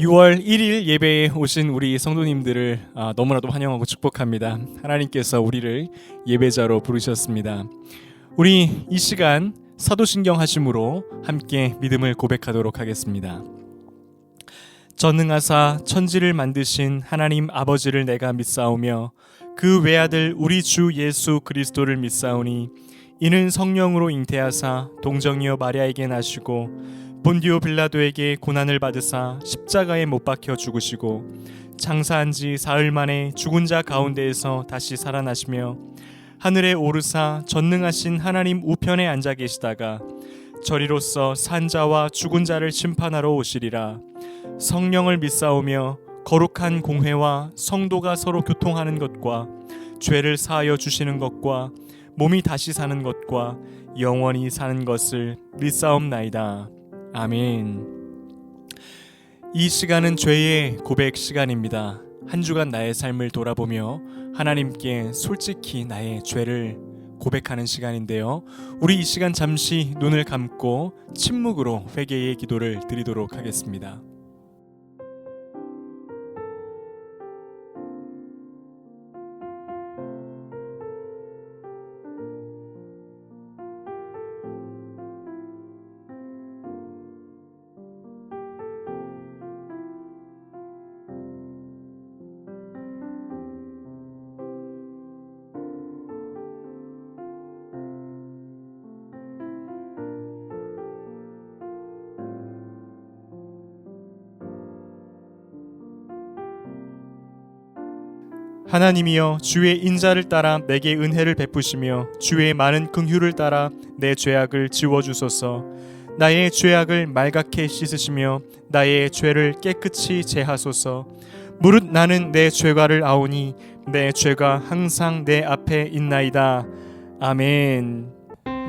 6월 1일 예배에 오신 우리 성도님들을 너무나도 환영하고 축복합니다. 하나님께서 우리를 예배자로 부르셨습니다. 우리 이 시간 사도신경 하심으로 함께 믿음을 고백하도록 하겠습니다. 전능하사 천지를 만드신 하나님 아버지를 내가 믿사오며 그 외아들 우리 주 예수 그리스도를 믿사오니 이는 성령으로 잉태하사 동정이요 마리아에게 나시고 본디오 빌라도에게 고난을 받으사 십자가에 못 박혀 죽으시고 장사한 지 사흘 만에 죽은 자 가운데에서 다시 살아나시며 하늘에 오르사 전능하신 하나님 우편에 앉아 계시다가 저리로서 산 자와 죽은 자를 심판하러 오시리라. 성령을 믿사오며 거룩한 공회와 성도가 서로 교통하는 것과 죄를 사하여 주시는 것과 몸이 다시 사는 것과 영원히 사는 것을 믿사옵나이다. 아멘. 이 시간은 죄의 고백 시간입니다. 한 주간 나의 삶을 돌아보며 하나님께 솔직히 나의 죄를 고백하는 시간인데요. 우리 이 시간 잠시 눈을 감고 침묵으로 회개의 기도를 드리도록 하겠습니다. 하나님이여, 주의 인자를 따라 내게 은혜를 베푸시며 주의 많은 긍휼을 따라 내 죄악을 지워주소서. 나의 죄악을 말갛게 씻으시며 나의 죄를 깨끗이 제하소서. 무릇 나는 내 죄과를 아오니 내 죄가 항상 내 앞에 있나이다. 아멘.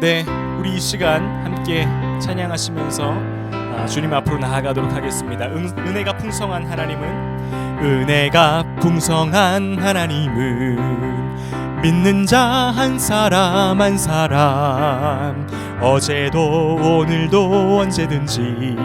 네, 우리 이 시간 함께 찬양하시면서 주님 앞으로 나아가도록 하겠습니다. 은혜가 풍성한 하나님은 믿는 자 한 사람 한 사람 어제도 오늘도 언제든지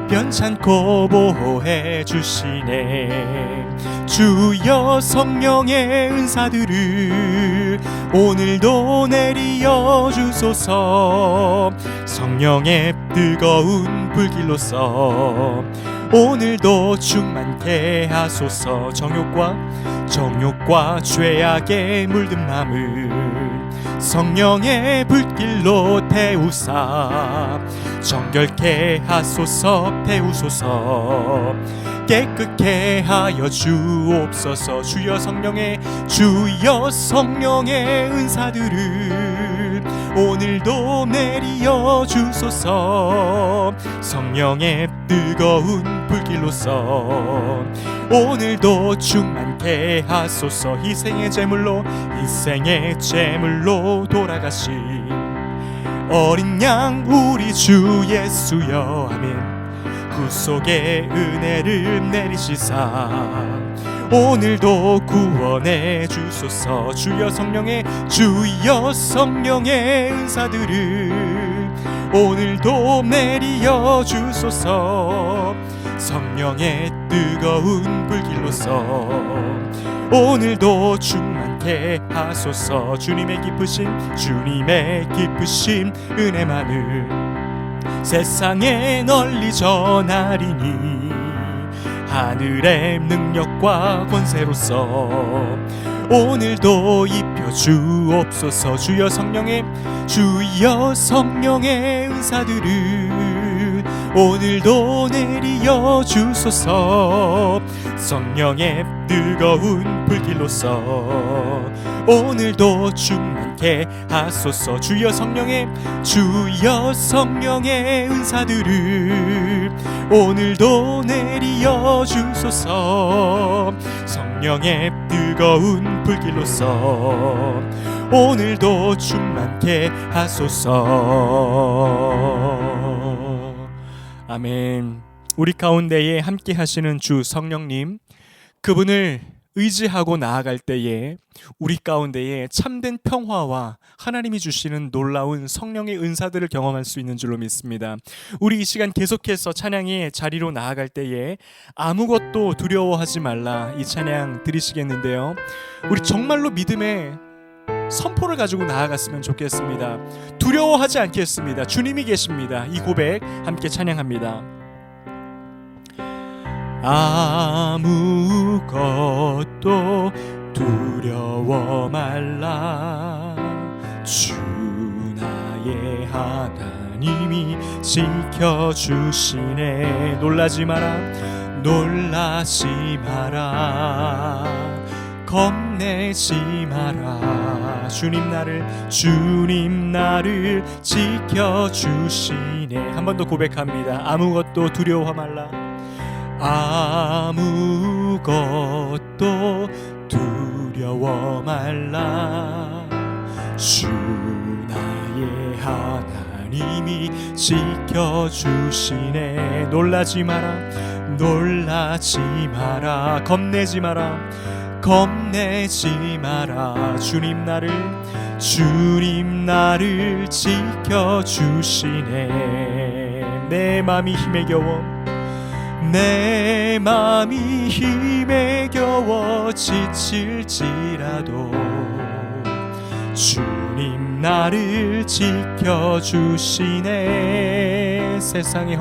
변찮고 보호해 주시네. 주여 성령의 은사들을 오늘도 내리어 주소서. 성령의 뜨거운 불길로서 오늘도 충만케 하소서. 정욕과 죄악에 물든 맘을 성령의 불길로 태우사 정결케 하소서. 태우소서. 깨끗게 하여 주옵소서. 주여 성령의 은사들을 오늘도 내리어 주소서. 성령의 뜨거운 불길로서 오늘도 충만케 하소서. 희생의 제물로 돌아가신 어린 양 우리 주 예수여. 아멘. 구속의 은혜를 내리시사 오늘도 구원해 주소서. 주여 성령의 은사들을 오늘도 내리어 주소서. 성령의 뜨거운 불길로서 오늘도 충만케 하소서. 주님의 기쁘신 은혜만을 세상에 널리 전하리니 하늘의 능력과 권세로서 오늘도 입혀 주옵소서. 주여 성령의 은사들을 오늘도 내리어 주소서. 성령의 뜨거운 불길로서 오늘도 충만케 하소서. 주여 성령의 은사들을 오늘도 내리어 주소서. 성령의 뜨거운 불길로서 오늘도 충만케 하소서. 아멘. 우리 가운데에 함께 하시는 주 성령님, 그분을 의지하고 나아갈 때에 우리 가운데에 참된 평화와 하나님이 주시는 놀라운 성령의 은사들을 경험할 수 있는 줄로 믿습니다. 우리 이 시간 계속해서 찬양의 자리로 나아갈 때에 아무것도 두려워하지 말라, 이 찬양 들으시겠는데요, 우리 정말로 믿음의 선포를 가지고 나아갔으면 좋겠습니다. 두려워하지 않겠습니다. 주님이 계십니다. 이 고백 함께 찬양합니다. 아무것도 두려워 말라, 주 나의 하나님이 지켜주시네. 놀라지 마라, 놀라지 마라, 겁내지 마라, 주님 나를 지켜주시네. 한 번 더 고백합니다. 아무것도 두려워 말라, 아무것도 두려워 말라, 주 나의 하나님이 지켜주시네. 놀라지 마라, 놀라지 마라, 겁내지 마라, 겁내지 마라, 주님 나를 지켜주시네. 내 맘이 힘에 겨워, 내 맘이 힘에 겨워 지칠지라도 주님 나를 지켜주시네. 세상의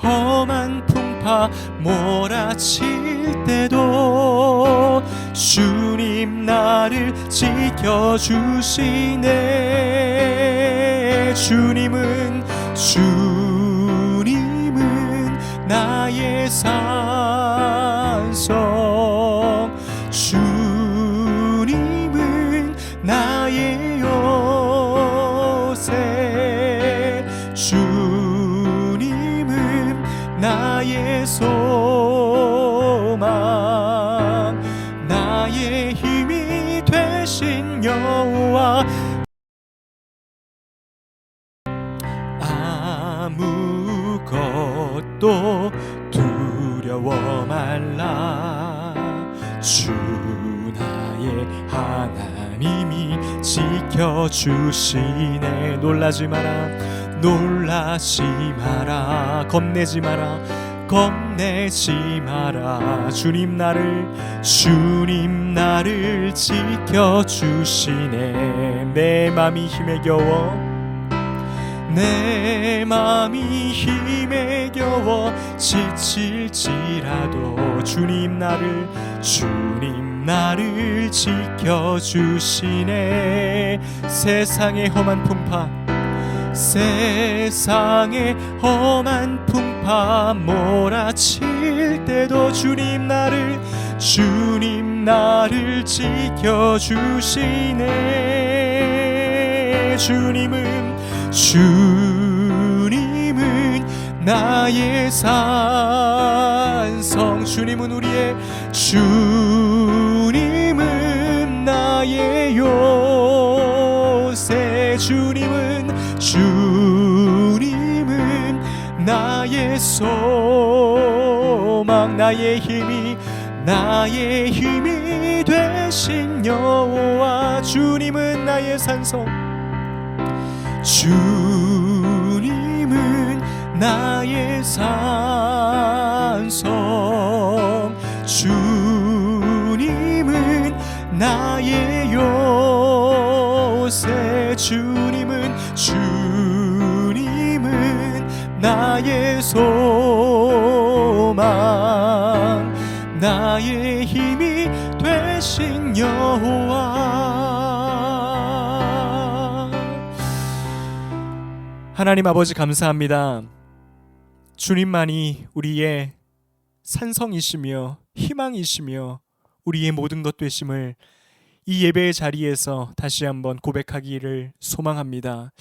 험한 풍파 몰아칠 때도 주님 나를 지켜주시네. 주님은 나의 산성, 주님은 나의 요새, 주님은 나의 소망, 나의 힘이 되신 여호와. 아무것도 두려워 말라, 주 나의 하나님이 지켜주시네. 놀라지 마라, 놀라지 마라, 겁내지 마라, 겁내지 마라, 주님 나를 지켜주시네. 내 맘이 힘에 겨워, 내 맘이 힘에 겨워 지칠지라도 주님 나를 지켜주시네. 세상의 험한 풍파 몰아칠 때도 주님 나를 지켜주시네. 주님은 나의 산성, 주님은 나의 요새, 주님은 나의 소망, 나의 힘이 되신 여호와. 주님은 나의 산성, 주님은 나의 산성, 주님은 나의 요새, 주님은 나의 소망, 나의 힘이 되신 여호와. 하나님 아버지 감사합니다. 주님만이 우리의 산성이시며 희망이시며 우리의 모든 것 되심을 이 예배의 자리에서 다시 한번 고백하기를 소망합니다.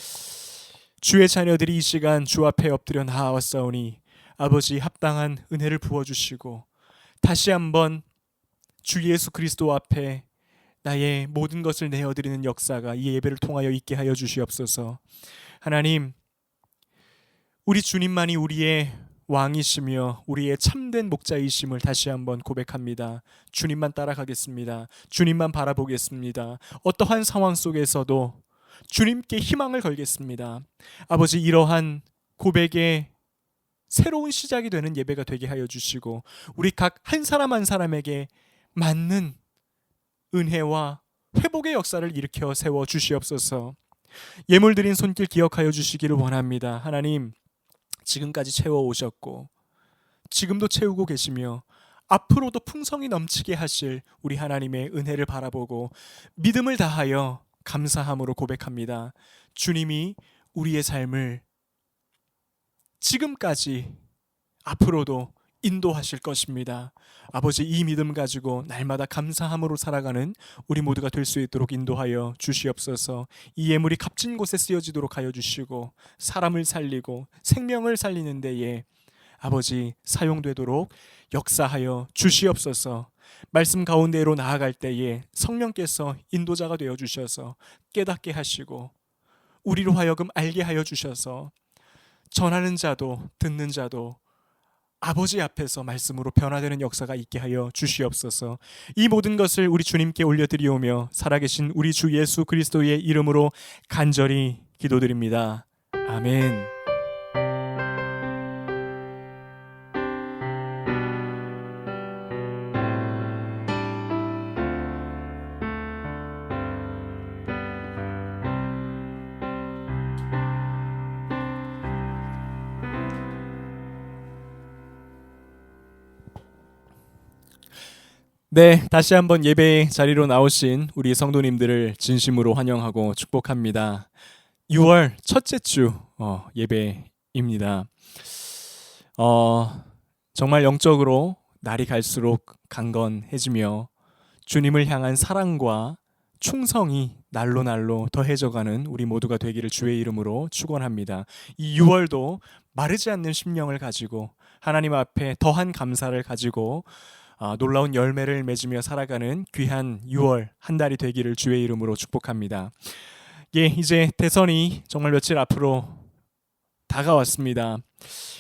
주의 자녀들이 이 시간 주 앞에 엎드려 나아왔사오니 아버지 합당한 은혜를 부어주시고 다시 한번 주 예수 그리스도 앞에 나의 모든 것을 내어드리는 역사가 이 예배를 통하여 있게 하여 주시옵소서. 하나님, 우리 주님만이 우리의 왕이시며 우리의 참된 목자이심을 다시 한번 고백합니다. 주님만 따라가겠습니다. 주님만 바라보겠습니다. 어떠한 상황 속에서도 주님께 희망을 걸겠습니다. 아버지, 이러한 고백의 새로운 시작이 되는 예배가 되게 하여 주시고 우리 각 한 사람 한 사람에게 맞는 은혜와 회복의 역사를 일으켜 세워 주시옵소서. 예물 드린 손길 기억하여 주시기를 원합니다. 하나님, 지금까지 채워 오셨고 지금도 채우고 계시며 앞으로도 풍성이 넘치게 하실 우리 하나님의 은혜를 바라보고 믿음을 다하여 감사함으로 고백합니다. 주님이 우리의 삶을 지금까지 앞으로도 인도하실 것입니다. 아버지, 이 믿음 가지고 날마다 감사함으로 살아가는 우리 모두가 될 수 있도록 인도하여 주시옵소서. 이 예물이 값진 곳에 쓰여지도록 하여 주시고 사람을 살리고 생명을 살리는 데에 아버지 사용되도록 역사하여 주시옵소서. 말씀 가운데로 나아갈 때에 성령께서 인도자가 되어 주셔서 깨닫게 하시고 우리로 하여금 알게 하여 주셔서 전하는 자도 듣는 자도 아버지 앞에서 말씀으로 변화되는 역사가 있게 하여 주시옵소서. 이 모든 것을 우리 주님께 올려드리오며 살아계신 우리 주 예수 그리스도의 이름으로 간절히 기도드립니다. 아멘. 네, 다시 한번 예배의 자리로 나오신 우리 성도님들을 진심으로 환영하고 축복합니다. 6월 첫째 주 예배입니다. 정말 영적으로 날이 갈수록 강건해지며 주님을 향한 사랑과 충성이 날로 날로 더해져가는 우리 모두가 되기를 주의 이름으로 축원합니다. 이 6월도 마르지 않는 심령을 가지고 하나님 앞에 더한 감사를 가지고 놀라운 열매를 맺으며 살아가는 귀한 6월 한 달이 되기를 주의 이름으로 축복합니다. 예, 이제 대선이 정말 며칠 앞으로 다가왔습니다.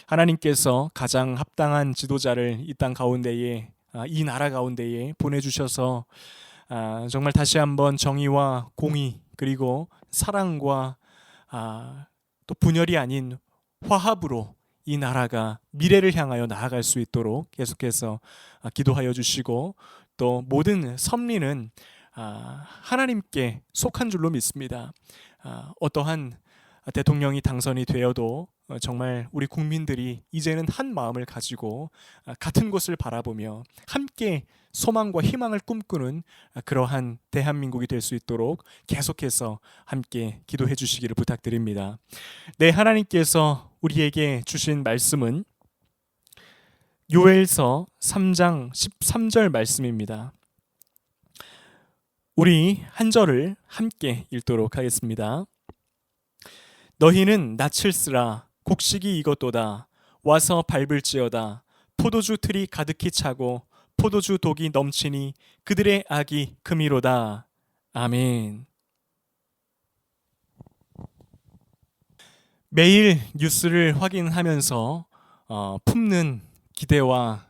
하나님께서 가장 합당한 지도자를 이 땅 가운데에 이 나라 가운데에 보내주셔서 정말 다시 한번 정의와 공의 그리고 사랑과 또 분열이 아닌 화합으로 이 나라가 미래를 향하여 나아갈 수 있도록 계속해서 기도하여 주시고 또 모든 섭리는 하나님께 속한 줄로 믿습니다. 어떠한 대통령이 당선이 되어도 정말 우리 국민들이 이제는 한 마음을 가지고 같은 곳을 바라보며 함께 소망과 희망을 꿈꾸는 그러한 대한민국이 될 수 있도록 계속해서 함께 기도해 주시기를 부탁드립니다. 네, 하나님께서 우리에게 주신 말씀은 요엘서 3장 13절 말씀입니다. 우리 한 절을 함께 읽도록 하겠습니다. 너희는 낯을 쓰라 곡식이 익었도다 와서 밟을지어다 포도주 틀이 가득히 차고 포도주 독이 넘치니 그들의 악이 금이로다. 아멘. 매일 뉴스를 확인하면서 품는 기대와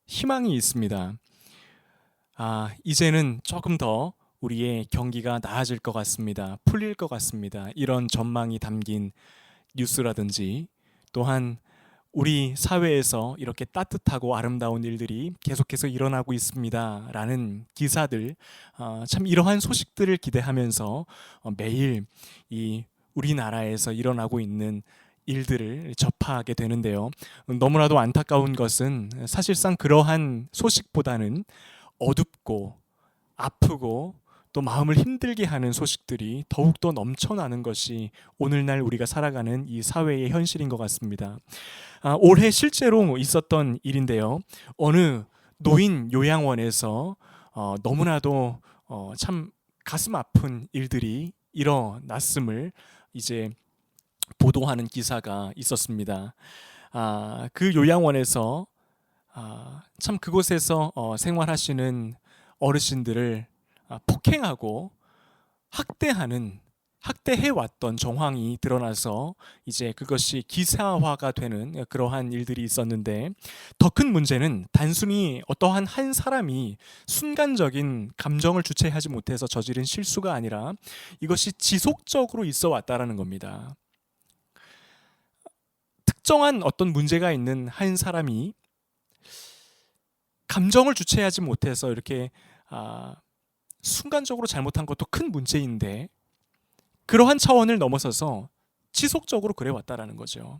희망이 있습니다. 이제는 조금 더 우리의 경기가 나아질 것 같습니다. 풀릴 것 같습니다. 이런 전망이 담긴 뉴스라든지 또한 우리 사회에서 이렇게 따뜻하고 아름다운 일들이 계속해서 일어나고 있습니다 라는 기사들, 참 이러한 소식들을 기대하면서 매일 이 우리나라에서 일어나고 있는 일들을 접하게 되는데요. 너무나도 안타까운 것은 사실상 그러한 소식보다는 어둡고 아프고 또 마음을 힘들게 하는 소식들이 더욱더 넘쳐나는 것이 오늘날 우리가 살아가는 이 사회의 현실인 것 같습니다. 올해 실제로 있었던 일인데요. 어느 노인 요양원에서 너무나도 참 가슴 아픈 일들이 일어났음을 이제 보도하는 기사가 있었습니다. 그 요양원에서 참 그곳에서 생활하시는 어르신들을 폭행하고 학대하는 학대해 왔던 정황이 드러나서 이제 그것이 기사화가 되는 그러한 일들이 있었는데, 더 큰 문제는 단순히 어떠한 한 사람이 순간적인 감정을 주체하지 못해서 저지른 실수가 아니라 이것이 지속적으로 있어 왔다라는 겁니다. 특정한 어떤 문제가 있는 한 사람이 감정을 주체하지 못해서 이렇게 순간적으로 잘못한 것도 큰 문제인데, 그러한 차원을 넘어서서 지속적으로 그래 왔다라는 거죠.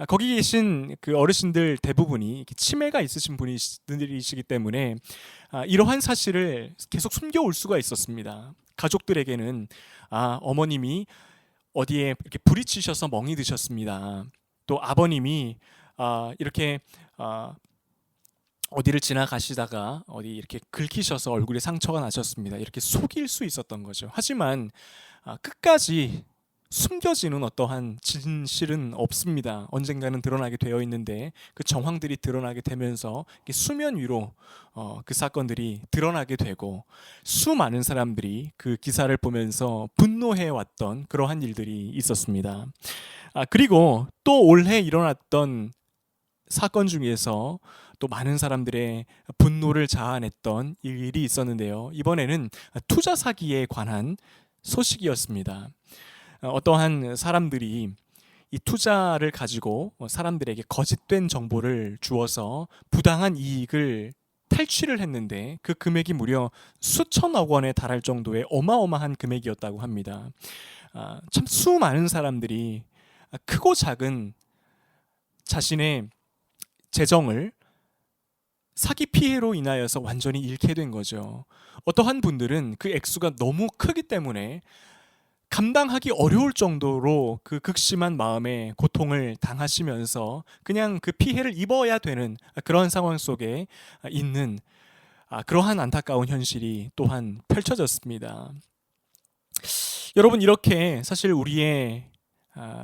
거기 계신 그 어르신들 대부분이 치매가 있으신 분들이시기 때문에 이러한 사실을 계속 숨겨올 수가 있었습니다. 가족들에게는 어머님이 어디에 이렇게 부딪히셔서 멍이 드셨습니다. 또 아버님이 이렇게 어디를 지나가시다가 어디 이렇게 긁히셔서 얼굴에 상처가 나셨습니다. 이렇게 속일 수 있었던 거죠. 하지만 끝까지 숨겨지는 어떠한 진실은 없습니다. 언젠가는 드러나게 되어 있는데, 그 정황들이 드러나게 되면서 수면 위로 그 사건들이 드러나게 되고, 수많은 사람들이 그 기사를 보면서 분노해 왔던 그러한 일들이 있었습니다. 그리고 또 올해 일어났던 사건 중에서 또 많은 사람들의 분노를 자아냈던 일이 있었는데요. 이번에는 투자 사기에 관한 소식이었습니다. 어떠한 사람들이 이 투자를 가지고 사람들에게 거짓된 정보를 주어서 부당한 이익을 탈취를 했는데, 그 금액이 무려 수천억 원에 달할 정도의 어마어마한 금액이었다고 합니다. 참 수많은 사람들이 크고 작은 자신의 재정을 사기 피해로 인하여서 완전히 잃게 된 거죠. 어떠한 분들은 그 액수가 너무 크기 때문에 감당하기 어려울 정도로 그 극심한 마음의 고통을 당하시면서 그냥 그 피해를 입어야 되는 그런 상황 속에 있는 그러한 안타까운 현실이 또한 펼쳐졌습니다. 여러분, 이렇게 사실 우리의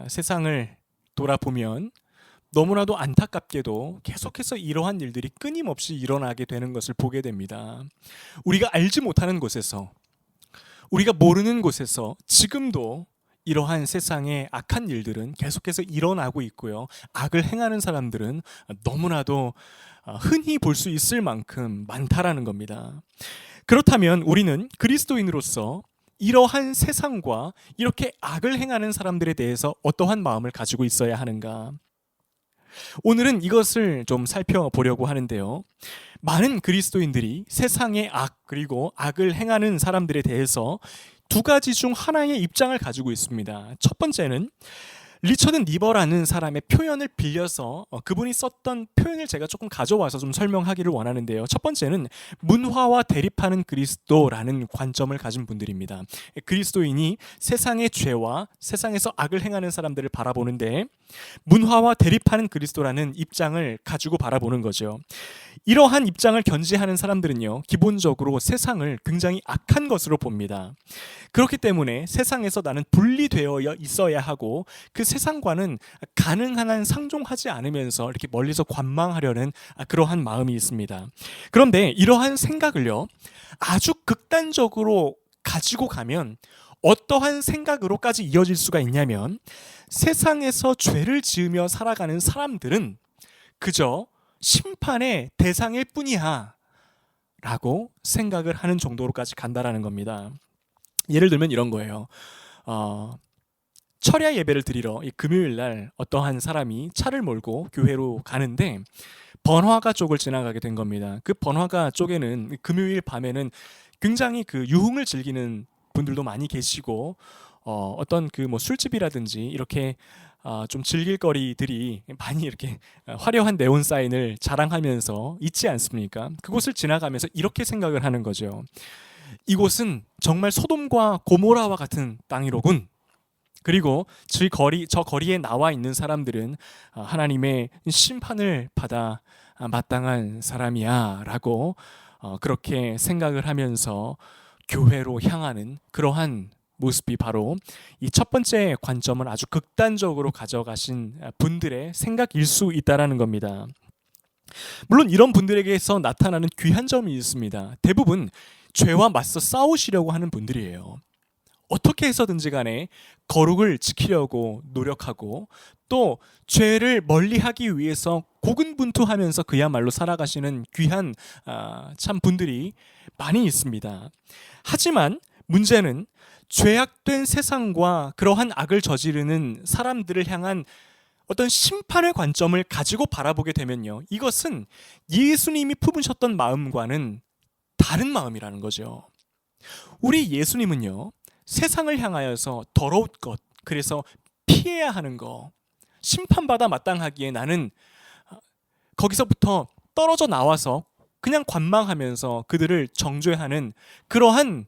세상을 돌아보면 너무나도 안타깝게도 계속해서 이러한 일들이 끊임없이 일어나게 되는 것을 보게 됩니다. 우리가 알지 못하는 곳에서, 우리가 모르는 곳에서 지금도 이러한 세상의 악한 일들은 계속해서 일어나고 있고요. 악을 행하는 사람들은 너무나도 흔히 볼 수 있을 만큼 많다라는 겁니다. 그렇다면 우리는 그리스도인으로서 이러한 세상과 이렇게 악을 행하는 사람들에 대해서 어떠한 마음을 가지고 있어야 하는가? 오늘은 이것을 좀 살펴보려고 하는데요. 많은 그리스도인들이 세상의 악, 그리고 악을 행하는 사람들에 대해서 두 가지 중 하나의 입장을 가지고 있습니다. 첫 번째는 리처드 니버라는 사람의 표현을 빌려서 그분이 썼던 표현을 제가 조금 가져와서 좀 설명하기를 원하는데요. 첫 번째는 문화와 대립하는 그리스도라는 관점을 가진 분들입니다. 그리스도인이 세상의 죄와 세상에서 악을 행하는 사람들을 바라보는데, 문화와 대립하는 그리스도라는 입장을 가지고 바라보는 거죠. 이러한 입장을 견지하는 사람들은요, 기본적으로 세상을 굉장히 악한 것으로 봅니다. 그렇기 때문에 세상에서 나는 분리되어 있어야 하고, 그 세상과는 가능한 한 상종하지 않으면서 이렇게 멀리서 관망하려는 그러한 마음이 있습니다. 그런데 이러한 생각을요, 아주 극단적으로 가지고 가면 어떠한 생각으로까지 이어질 수가 있냐면, 세상에서 죄를 지으며 살아가는 사람들은 그저 심판의 대상일 뿐이야 라고 생각을 하는 정도로까지 간다라는 겁니다. 예를 들면 이런 거예요. 철야 예배를 드리러 이 금요일 날 어떠한 사람이 차를 몰고 교회로 가는데 번화가 쪽을 지나가게 된 겁니다. 그 번화가 쪽에는 금요일 밤에는 굉장히 그 유흥을 즐기는 분들도 많이 계시고, 어떤 그 뭐 술집이라든지 이렇게 좀 즐길 거리들이 많이 이렇게 화려한 네온 사인을 자랑하면서 있지 않습니까? 그곳을 지나가면서 이렇게 생각을 하는 거죠. 이곳은 정말 소돔과 고모라와 같은 땅이로군. 그리고 저 거리에 나와 있는 사람들은 하나님의 심판을 받아 마땅한 사람이야 라고 그렇게 생각을 하면서 교회로 향하는 그러한 모습이 바로 이 첫 번째 관점을 아주 극단적으로 가져가신 분들의 생각일 수 있다라는 겁니다. 물론 이런 분들에게서 나타나는 귀한 점이 있습니다. 대부분 죄와 맞서 싸우시려고 하는 분들이에요. 어떻게 해서든지 간에 거룩을 지키려고 노력하고 또 죄를 멀리하기 위해서 고군분투하면서 그야말로 살아가시는 귀한 참 분들이 많이 있습니다. 하지만 문제는 죄악된 세상과 그러한 악을 저지르는 사람들을 향한 어떤 심판의 관점을 가지고 바라보게 되면요, 이것은 예수님이 품으셨던 마음과는 다른 마음이라는 거죠. 우리 예수님은요, 세상을 향하여서 더러운 것, 그래서 피해야 하는 거, 심판받아 마땅하기에 나는 거기서부터 떨어져 나와서 그냥 관망하면서 그들을 정죄하는 그러한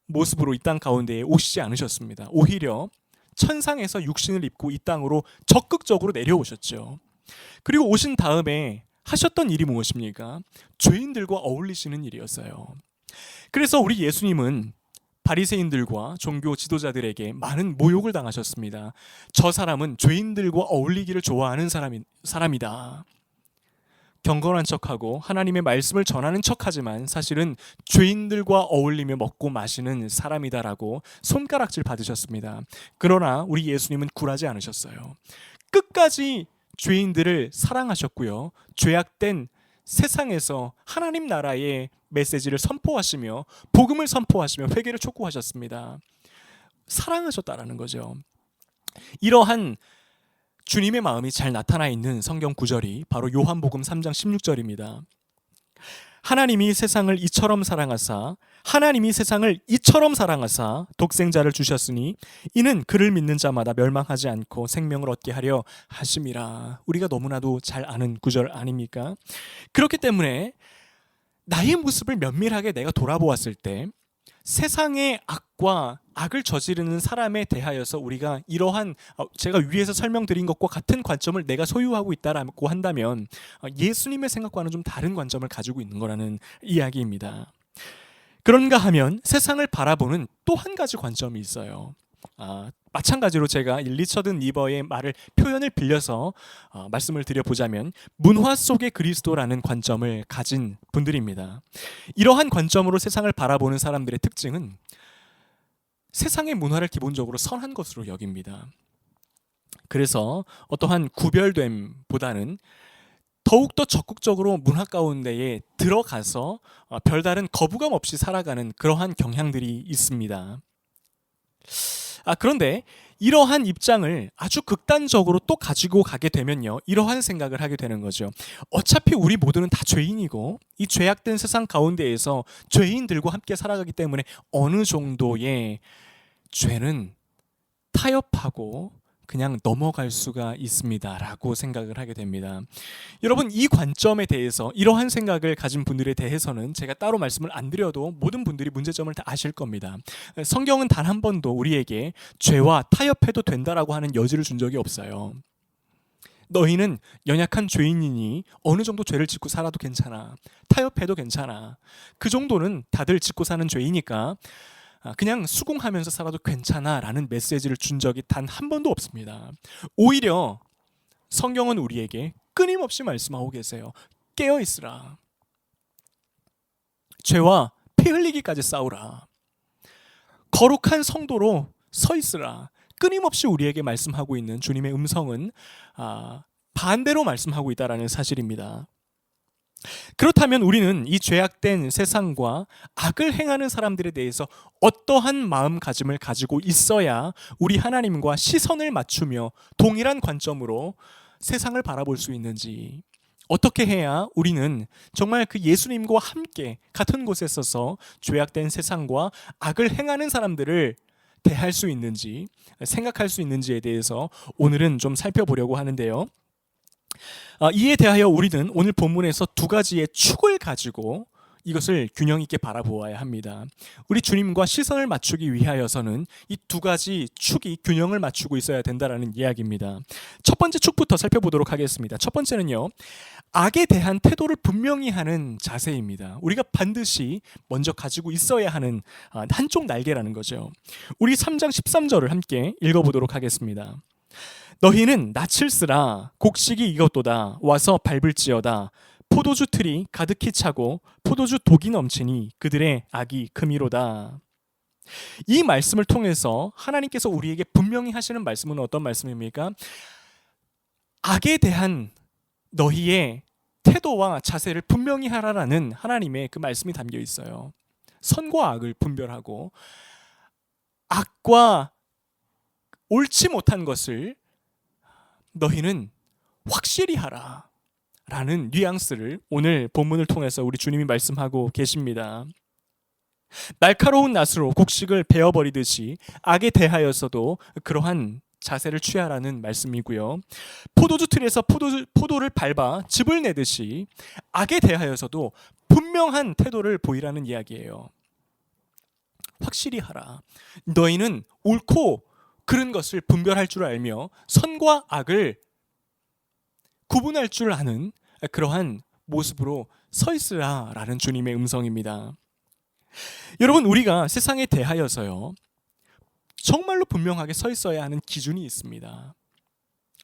모습으로 이 땅 가운데에 오시지 않으셨습니다. 오히려 천상에서 육신을 입고 이 땅으로 적극적으로 내려오셨죠. 그리고 오신 다음에 하셨던 일이 무엇입니까? 죄인들과 어울리시는 일이었어요. 그래서 우리 예수님은 바리새인들과 종교 지도자들에게 많은 모욕을 당하셨습니다. 저 사람은 죄인들과 어울리기를 좋아하는 사람이다. 경건한 척하고 하나님의 말씀을 전하는 척하지만 사실은 죄인들과 어울리며 먹고 마시는 사람이다라고 손가락질 받으셨습니다. 그러나 우리 예수님은 굴하지 않으셨어요. 끝까지 죄인들을 사랑하셨고요, 죄악된 세상에서 하나님 나라의 메시지를 선포하시며 복음을 선포하시며 회개를 촉구하셨습니다. 사랑하셨다라는 거죠. 이러한 주님의 마음이 잘 나타나 있는 성경 구절이 바로 요한복음 3장 16절입니다. 하나님이 세상을 이처럼 사랑하사 독생자를 주셨으니 이는 그를 믿는 자마다 멸망하지 않고 생명을 얻게 하려 하심이라. 우리가 너무나도 잘 아는 구절 아닙니까? 그렇기 때문에 나의 모습을 면밀하게 내가 돌아보았을 때 세상의 악과 악을 저지르는 사람에 대하여서 우리가 이러한 제가 위에서 설명드린 것과 같은 관점을 내가 소유하고 있다라고 한다면 예수님의 생각과는 좀 다른 관점을 가지고 있는 거라는 이야기입니다. 그런가 하면 세상을 바라보는 또 한 가지 관점이 있어요. 마찬가지로 제가 리처드 니버의 표현을 빌려서 말씀을 드려보자면 문화 속의 그리스도라는 관점을 가진 분들입니다. 이러한 관점으로 세상을 바라보는 사람들의 특징은 세상의 문화를 기본적으로 선한 것으로 여깁니다. 그래서 어떠한 구별됨보다는 더욱더 적극적으로 문화 가운데에 들어가서 별다른 거부감 없이 살아가는 그러한 경향들이 있습니다. 그런데 이러한 입장을 아주 극단적으로 또 가지고 가게 되면요, 이러한 생각을 하게 되는 거죠. 어차피 우리 모두는 다 죄인이고 이 죄악된 세상 가운데에서 죄인들과 함께 살아가기 때문에 어느 정도의 죄는 타협하고 그냥 넘어갈 수가 있습니다 라고 생각을 하게 됩니다. 여러분, 이 관점에 대해서 이러한 생각을 가진 분들에 대해서는 제가 따로 말씀을 안 드려도 모든 분들이 문제점을 다 아실 겁니다. 성경은 단 한 번도 우리에게 죄와 타협해도 된다라고 하는 여지를 준 적이 없어요. 너희는 연약한 죄인이니 어느 정도 죄를 짓고 살아도 괜찮아, 타협해도 괜찮아, 그 정도는 다들 짓고 사는 죄이니까 그냥 수긍하면서 살아도 괜찮아 라는 메시지를 준 적이 단 한 번도 없습니다. 오히려 성경은 우리에게 끊임없이 말씀하고 계세요. 깨어있으라. 죄와 피 흘리기까지 싸우라. 거룩한 성도로 서 있으라. 끊임없이 우리에게 말씀하고 있는 주님의 음성은 반대로 말씀하고 있다는 사실입니다. 그렇다면 우리는 이 죄악된 세상과 악을 행하는 사람들에 대해서 어떠한 마음가짐을 가지고 있어야 우리 하나님과 시선을 맞추며 동일한 관점으로 세상을 바라볼 수 있는지, 어떻게 해야 우리는 정말 그 예수님과 함께 같은 곳에 서서 죄악된 세상과 악을 행하는 사람들을 대할 수 있는지, 생각할 수 있는지에 대해서 오늘은 좀 살펴보려고 하는데요. 이에 대하여 우리는 오늘 본문에서 두 가지의 축을 가지고 이것을 균형 있게 바라보아야 합니다. 우리 주님과 시선을 맞추기 위하여서는 이 두 가지 축이 균형을 맞추고 있어야 된다라는 이야기입니다. 첫 번째 축부터 살펴보도록 하겠습니다. 첫 번째는요, 악에 대한 태도를 분명히 하는 자세입니다. 우리가 반드시 먼저 가지고 있어야 하는 한쪽 날개라는 거죠. 우리 3장 13절을 함께 읽어보도록 하겠습니다. 너희는 낯을 쓰라. 곡식이 익었도다. 와서 밟을지어다. 포도주 틀이 가득히 차고 포도주 독이 넘치니 그들의 악이 크미로다. 이 말씀을 통해서 하나님께서 우리에게 분명히 하시는 말씀은 어떤 말씀입니까? 악에 대한 너희의 태도와 자세를 분명히 하라라는 하나님의 그 말씀이 담겨 있어요. 선과 악을 분별하고 악과 옳지 못한 것을 너희는 확실히 하라 라는 뉘앙스를 오늘 본문을 통해서 우리 주님이 말씀하고 계십니다. 날카로운 낫으로 곡식을 베어버리듯이 악에 대하여서도 그러한 자세를 취하라는 말씀이고요. 포도주 틀에서 포도를 밟아 즙을 내듯이 악에 대하여서도 분명한 태도를 보이라는 이야기예요. 확실히 하라. 너희는 옳고 그른 것을 분별할 줄 알며 선과 악을 구분할 줄 아는 그러한 모습으로 서 있으라라는 주님의 음성입니다. 여러분, 우리가 세상에 대하여서요, 정말로 분명하게 서 있어야 하는 기준이 있습니다.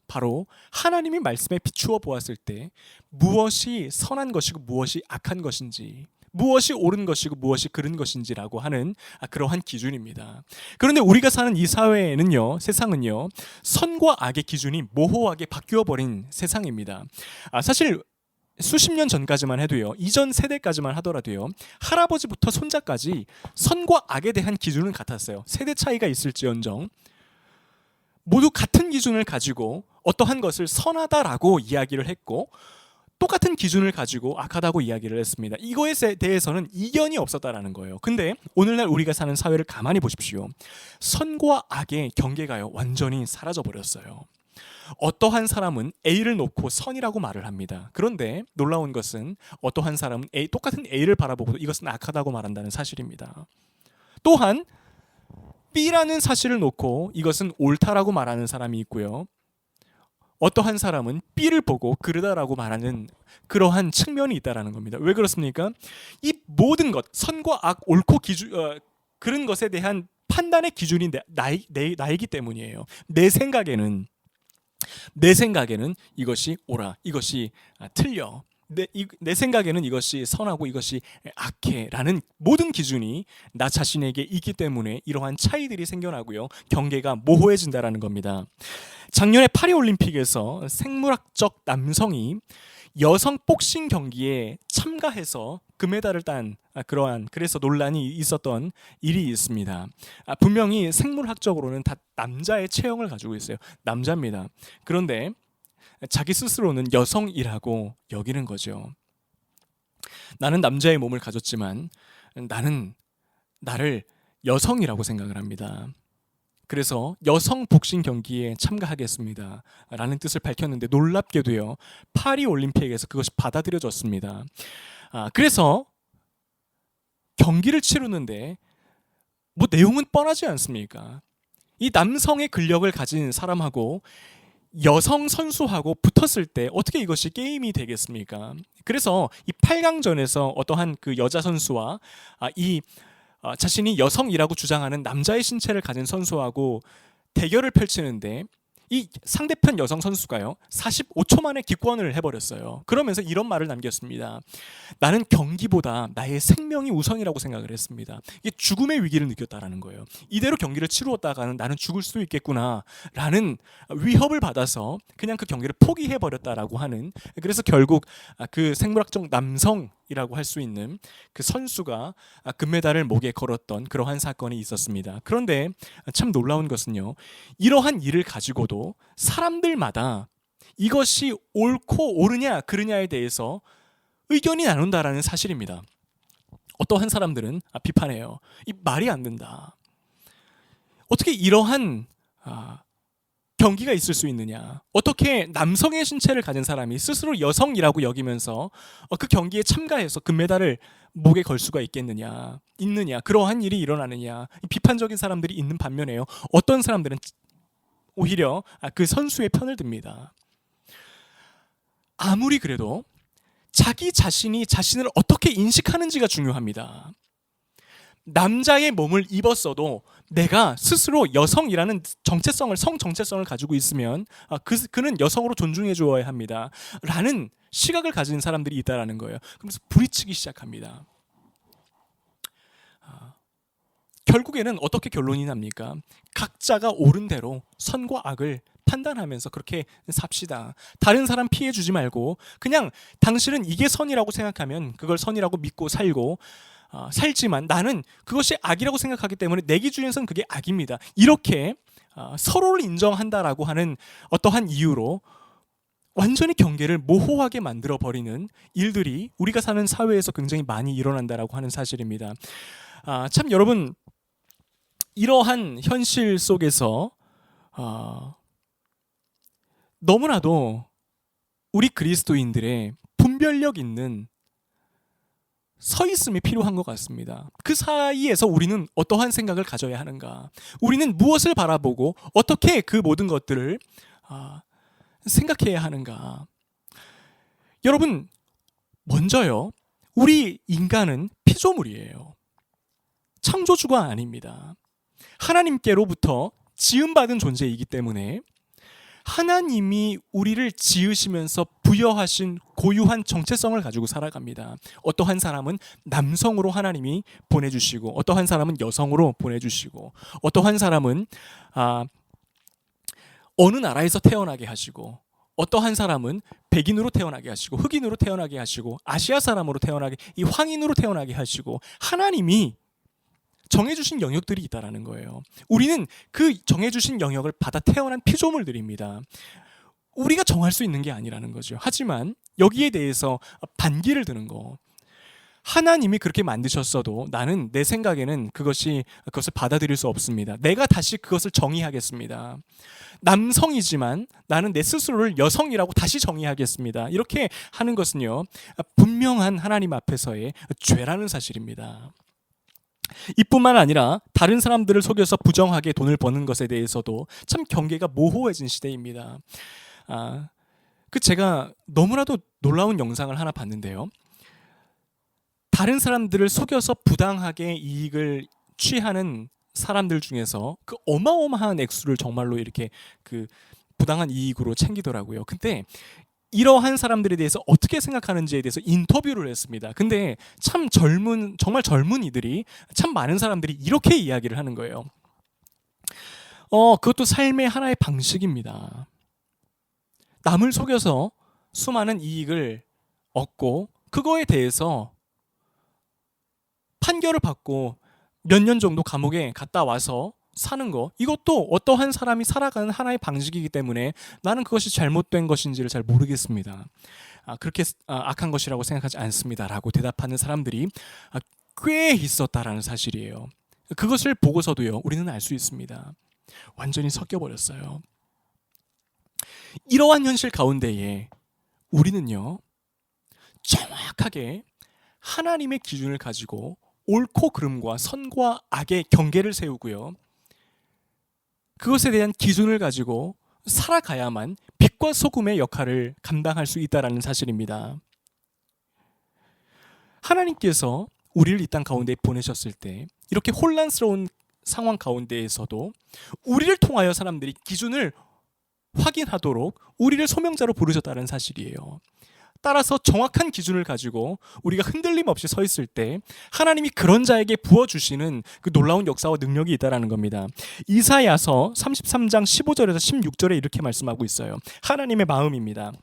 바로 하나님이 말씀에 비추어 보았을 때 무엇이 선한 것이고 무엇이 악한 것인지, 무엇이 옳은 것이고 무엇이 그른 것인지라고 하는 그러한 기준입니다. 그런데 우리가 사는 이 사회에는요, 세상은요, 선과 악의 기준이 모호하게 바뀌어 버린 세상입니다. 사실 수십 년 전까지만 해도요, 이전 세대까지만 하더라도요, 할아버지부터 손자까지 선과 악에 대한 기준은 같았어요. 세대 차이가 있을지언정 모두 같은 기준을 가지고 어떠한 것을 선하다라고 이야기를 했고, 똑같은 기준을 가지고 악하다고 이야기를 했습니다. 이거에 대해서는 이견이 없었다라는 거예요. 근데 오늘날 우리가 사는 사회를 가만히 보십시오. 선과 악의 경계가요, 완전히 사라져 버렸어요. 어떠한 사람은 A를 놓고 선이라고 말을 합니다. 그런데 놀라운 것은 어떠한 사람은 똑같은 A를 바라보고도 이것은 악하다고 말한다는 사실입니다. 또한 B라는 사실을 놓고 이것은 옳다라고 말하는 사람이 있고요. 어떠한 사람은 B를 보고 그르다라고 말하는 그러한 측면이 있다라는 겁니다. 왜 그렇습니까? 이 모든 것, 선과 악, 옳고 그른 것에 대한 판단의 기준이 나이기 때문이에요. 내 생각에는 이것이 옳아, 이것이 틀려. 내 생각에는 이것이 선하고 이것이 악해라는 모든 기준이 나 자신에게 있기 때문에 이러한 차이들이 생겨나고요, 경계가 모호해진다라는 겁니다. 작년에 파리올림픽에서 생물학적 남성이 여성 복싱 경기에 참가해서 금메달을 딴 그래서 논란이 있었던 일이 있습니다. 분명히 생물학적으로는 다 남자의 체형을 가지고 있어요. 남자입니다. 그런데 자기 스스로는 여성이라고 여기는 거죠. 나는 남자의 몸을 가졌지만 나는 나를 여성이라고 생각을 합니다. 그래서 여성 복싱 경기에 참가하겠습니다 라는 뜻을 밝혔는데, 놀랍게도요, 파리 올림픽에서 그것이 받아들여졌습니다. 그래서 경기를 치르는데 뭐 내용은 뻔하지 않습니까? 이 남성의 근력을 가진 사람하고 여성 선수하고 붙었을 때 어떻게 이것이 게임이 되겠습니까? 그래서 이 8강전에서 어떠한 그 여자 선수와 자신이 여성이라고 주장하는 남자의 신체를 가진 선수하고 대결을 펼치는데, 이 상대편 여성 선수가요, 45초 만에 기권을 해버렸어요. 그러면서 이런 말을 남겼습니다. 나는 경기보다 나의 생명이 우선이라고 생각을 했습니다. 이게 죽음의 위기를 느꼈다라는 거예요. 이대로 경기를 치루었다가는 나는 죽을 수도 있겠구나라는 위협을 받아서 그냥 그 경기를 포기해버렸다라고 하는, 그래서 결국 그 생물학적 남성이라고 할 수 있는 그 선수가 금메달을 목에 걸었던 그러한 사건이 있었습니다. 그런데 참 놀라운 것은요, 이러한 일을 가지고도 사람들마다 이것이 옳고 옳으냐 그르냐에 대해서 의견이 나눈다라는 사실입니다. 어떠한 사람들은 비판해요. 이 말이 안 된다. 어떻게 이러한 경기가 있을 수 있느냐? 어떻게 남성의 신체를 가진 사람이 스스로 여성이라고 여기면서 그 경기에 참가해서 금메달을 목에 걸 수가 있느냐? 그러한 일이 일어나느냐? 비판적인 사람들이 있는 반면에요, 어떤 사람들은 오히려 그 선수의 편을 듭니다. 아무리 그래도 자기 자신이 자신을 어떻게 인식하는지가 중요합니다. 남자의 몸을 입었어도 내가 스스로 여성이라는 성 정체성을 가지고 있으면 그는 여성으로 존중해 주어야 합니다 라는 시각을 가진 사람들이 있다라는 거예요. 그러면서 부딪히기 시작합니다. 결국에는 어떻게 결론이 납니까? 각자가 옳은 대로 선과 악을 판단하면서 그렇게 삽시다. 다른 사람 피해 주지 말고 그냥 당신은 이게 선이라고 생각하면 그걸 선이라고 믿고 살고 살지만 나는 그것이 악이라고 생각하기 때문에 내 기준에서는 그게 악입니다. 이렇게 서로를 인정한다라고 하는 어떠한 이유로 완전히 경계를 모호하게 만들어버리는 일들이 우리가 사는 사회에서 굉장히 많이 일어난다라고 하는 사실입니다. 참 여러분, 이러한 현실 속에서 너무나도 우리 그리스도인들의 분별력 있는 서 있음이 필요한 것 같습니다. 그 사이에서 우리는 어떠한 생각을 가져야 하는가? 우리는 무엇을 바라보고 어떻게 그 모든 것들을 생각해야 하는가? 여러분, 먼저요, 우리 인간은 피조물이에요. 창조주가 아닙니다. 하나님께로부터 지음받은 존재이기 때문에 하나님이 우리를 지으시면서 부여하신 고유한 정체성을 가지고 살아갑니다. 어떠한 사람은 남성으로 하나님이 보내주시고, 어떠한 사람은 여성으로 보내주시고, 어떠한 사람은 어느 나라에서 태어나게 하시고, 어떠한 사람은 백인으로 태어나게 하시고, 흑인으로 태어나게 하시고, 아시아 사람으로 태어나게, 이 황인으로 태어나게 하시고, 하나님이 정해주신 영역들이 있다라는 거예요. 우리는 그 정해주신 영역을 받아 태어난 피조물들입니다. 우리가 정할 수 있는 게 아니라는 거죠. 하지만 여기에 대해서 반기를 드는 거, 하나님이 그렇게 만드셨어도 나는 내 생각에는 그것을 받아들일 수 없습니다. 내가 다시 그것을 정의하겠습니다. 남성이지만 나는 내 스스로를 여성이라고 다시 정의하겠습니다. 이렇게 하는 것은요, 분명한 하나님 앞에서의 죄라는 사실입니다. 이뿐만 아니라 다른 사람들을 속여서 부정하게 돈을 버는 것에 대해서도 참 경계가 모호해진 시대입니다. 제가 너무나도 놀라운 영상을 하나 봤는데요. 다른 사람들을 속여서 부당하게 이익을 취하는 사람들 중에서 그 어마어마한 액수를 정말로 이렇게 그 부당한 이익으로 챙기더라고요. 근데 이러한 사람들에 대해서 어떻게 생각하는지에 대해서 인터뷰를 했습니다. 근데 참 정말 젊은이들이, 참 많은 사람들이 이렇게 이야기를 하는 거예요. 그것도 삶의 하나의 방식입니다. 남을 속여서 수많은 이익을 얻고 그거에 대해서 판결을 받고 몇 년 정도 감옥에 갔다 와서 사는 거, 이것도 어떠한 사람이 살아가는 하나의 방식이기 때문에 나는 그것이 잘못된 것인지를 잘 모르겠습니다. 그렇게 악한 것이라고 생각하지 않습니다 라고 대답하는 사람들이 꽤 있었다라는 사실이에요. 그것을 보고서도요, 우리는 알 수 있습니다. 완전히 섞여버렸어요. 이러한 현실 가운데에 우리는요, 정확하게 하나님의 기준을 가지고 옳고 그름과 선과 악의 경계를 세우고요, 그것에 대한 기준을 가지고 살아가야만 빛과 소금의 역할을 감당할 수 있다는 사실입니다. 하나님께서 우리를 이 땅 가운데 보내셨을 때 이렇게 혼란스러운 상황 가운데에서도 우리를 통하여 사람들이 기준을 확인하도록 우리를 소명자로 부르셨다는 사실이에요. 따라서 정확한 기준을 가지고 우리가 흔들림 없이 서 있을 때 하나님이 그런 자에게 부어주시는 그 놀라운 역사와 능력이 있다는 겁니다. 이사야서 33장 15절에서 16절에 이렇게 말씀하고 있어요. 하나님의 마음입니다.